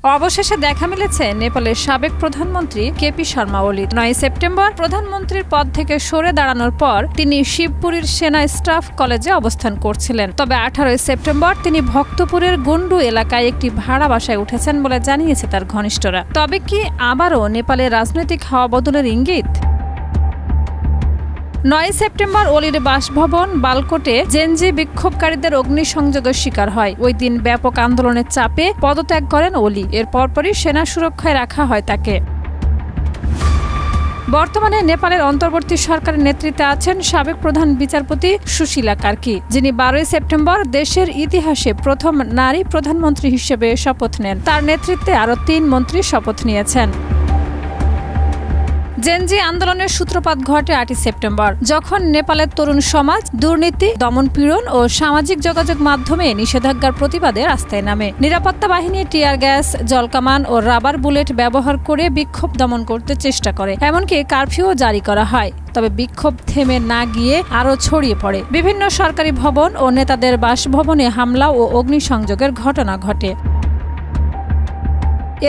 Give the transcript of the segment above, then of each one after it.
অবশেষে দেখা মিলেছে নেপালের সাবেক প্রধানমন্ত্রী কেপি শর্মা ওলি। 9 সেপ্টেম্বর প্রধানমন্ত্রীর পদ থেকে সরে দাঁড়ানোর পর তিনি শিবপুরীর সেনা স্টাফ কলেজে অবস্থান করছিলেন। তবে 18 সেপ্টেম্বর তিনি ভক্তপুরের গুন্ডু এলাকায় একটি ভাড়া বাসায় উঠেছেন বলে জানিয়েছে তার ঘনিষ্ঠরা। তবে কি আবারও নেপালের রাজনৈতিক হাওয়া বদলের ইঙ্গিত? 9 সেপ্টেম্বর ওলির বাসভবন বালকোটে জেনজি বিক্ষোভকারীদের অগ্নিসংযোগের শিকার হয়। ওই দিন ব্যাপক আন্দোলনের চাপে পদত্যাগ করেন ওলি। এর পরপরই সেনা সুরক্ষায় রাখা হয় তাকে। বর্তমানে নেপালের অন্তর্বর্তী সরকারের নেতৃত্বে আছেন সাবেক প্রধান বিচারপতি সুশীলা কার্কি, যিনি 12 সেপ্টেম্বর দেশের ইতিহাসে প্রথম নারী প্রধানমন্ত্রী হিসেবে শপথ নেন। তার নেতৃত্বে আরও 3 মন্ত্রী শপথ নিয়েছেন। জেনজি আন্দোলনের সূত্রপাত ঘটে 8 সেপ্টেম্বর, যখন নেপালের তরুণ সমাজ দুর্নীতি, দমনপীড়ন ও সামাজিক যোগাযোগ মাধ্যমে নিষেধাজ্ঞার প্রতিবাদে রাস্তায় নামে। নিরাপত্তা বাহিনী টিয়ার গ্যাস, জলকামান ও রাবার বুলেট ব্যবহার করে বিক্ষোভ দমন করতে চেষ্টা করে, এমনকি কারফিউও জারি করা হয়। তবে বিক্ষোভ থেমে না গিয়ে আরও ছড়িয়ে পড়ে। বিভিন্ন সরকারি ভবন ও নেতাদের বাসভবনে হামলা ও অগ্নিসংযোগের ঘটনা ঘটে।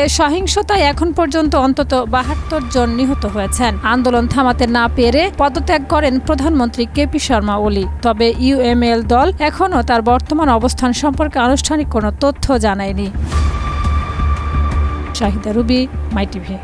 এ সহিংসতায় এখন পর্যন্ত অন্তত 72 জন নিহত হয়েছেন। আন্দোলন থামাতে না পেরে পদত্যাগ করেন প্রধানমন্ত্রী কেপি শর্মা ওলি। তবে ইউএমএল দল এখনও তার বর্তমান অবস্থান সম্পর্কে আনুষ্ঠানিক কোনো তথ্য জানায়নি। শাহিদা রুবি, মাই টিভি।